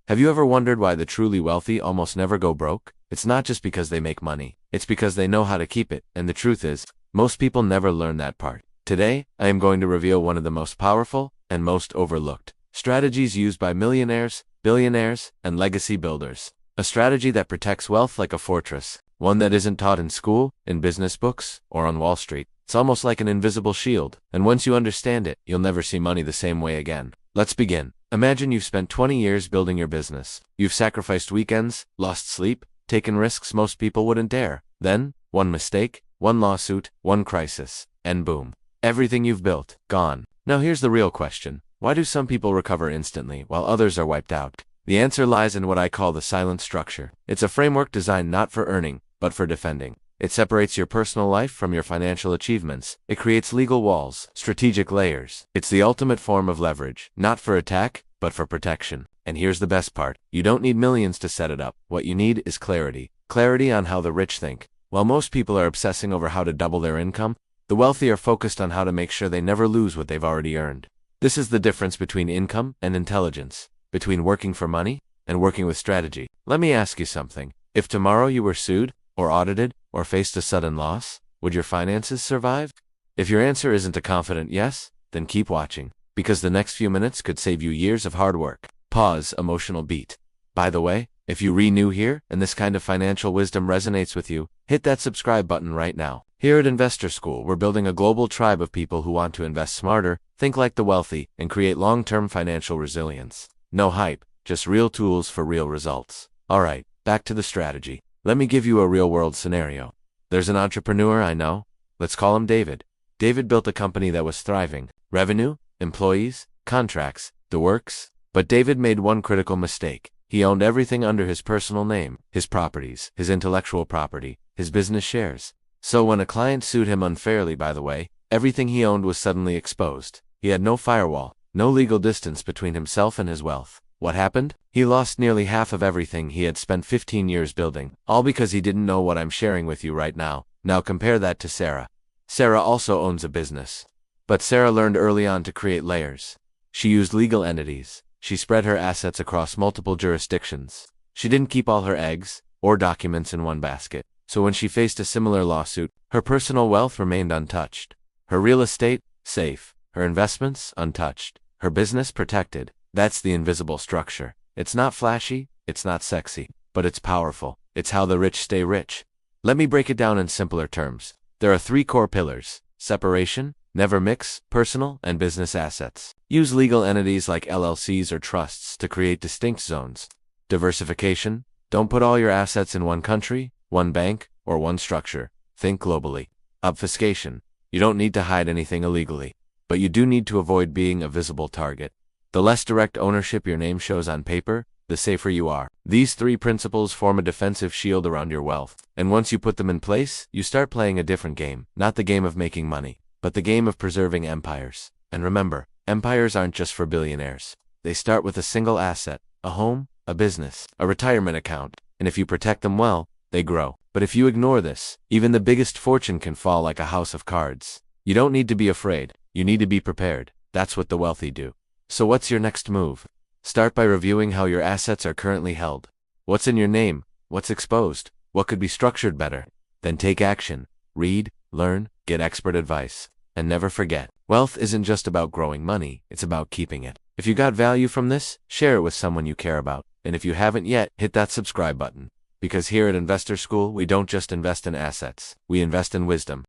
Have you ever wondered why the truly wealthy almost never go broke? It's not just because they make money. It's because they know how to keep it, and the truth is, most people never learn that part. Today, I am going to reveal one of the most powerful and most overlooked strategies used by millionaires, billionaires, and legacy builders. A strategy that protects wealth like a fortress, one that isn't taught in school, in business books, or on Wall Street. It's almost like an invisible shield, and once you understand it, you'll never see money the same way again. Let's begin. Imagine you've spent 20 years building your business. You've sacrificed weekends, lost sleep, taken risks most people wouldn't dare. Then, one mistake, one lawsuit, one crisis, and boom. Everything you've built, gone. Now here's the real question. Why do some people recover instantly while others are wiped out? The answer lies in what I call the silent structure. It's a framework designed not for earning, but for defending. It separates your personal life from your financial achievements. It creates legal walls, strategic layers. It's the ultimate form of leverage, not for attack, but for protection. And here's the best part. You don't need millions to set it up. What you need is clarity. Clarity on how the rich think. While most people are obsessing over how to double their income, the wealthy are focused on how to make sure they never lose what they've already earned. This is the difference between income and intelligence, between working for money and working with strategy. Let me ask you something. If tomorrow you were sued, or audited, or faced a sudden loss, would your finances survive? If your answer isn't a confident yes, then keep watching, because the next few minutes could save you years of hard work. Pause, emotional beat. By the way, if you're new here and this kind of financial wisdom resonates with you, hit that subscribe button right now. Here at Investor School, we're building a global tribe of people who want to invest smarter, think like the wealthy, and create long-term financial resilience. No hype, just real tools for real results. Alright, back to the strategy. Let me give you a real-world scenario. There's an entrepreneur I know. Let's call him David. David built a company that was thriving. Revenue, employees, contracts, the works. But David made one critical mistake. He owned everything under his personal name, his properties, his intellectual property, his business shares. So when a client sued him unfairly, by the way, everything he owned was suddenly exposed. He had no firewall, no legal distance between himself and his wealth. What happened? He lost nearly half of everything he had spent 15 years building, all because he didn't know what I'm sharing with you right now. Now compare that to Sarah. Sarah also owns a business. But Sarah learned early on to create layers. She used legal entities. She spread her assets across multiple jurisdictions. She didn't keep all her eggs or documents in one basket. So when she faced a similar lawsuit, her personal wealth remained untouched. Her real estate, safe. Her investments, untouched. Her business, protected. That's the invisible structure. It's not flashy, it's not sexy, but it's powerful. It's how the rich stay rich. Let me break it down in simpler terms. There are 3 core pillars: separation, never mix, personal and business assets. Use legal entities like LLCs or trusts to create distinct zones. Diversification, don't put all your assets in one country, one bank, or one structure. Think globally. Obfuscation, you don't need to hide anything illegally, but you do need to avoid being a visible target. The less direct ownership your name shows on paper, the safer you are. These 3 principles form a defensive shield around your wealth, and once you put them in place, you start playing a different game. Not the game of making money, but the game of preserving empires. And remember, empires aren't just for billionaires. They start with a single asset, a home, a business, a retirement account, and if you protect them well, they grow. But if you ignore this, even the biggest fortune can fall like a house of cards. You don't need to be afraid, you need to be prepared. That's what the wealthy do. So what's your next move? Start by reviewing how your assets are currently held. What's in your name? What's exposed? What could be structured better? Then take action. Read, learn, get expert advice. And never forget, wealth isn't just about growing money, it's about keeping it. If you got value from this, share it with someone you care about. And if you haven't yet, hit that subscribe button. Because here at Investor School, we don't just invest in assets, we invest in wisdom.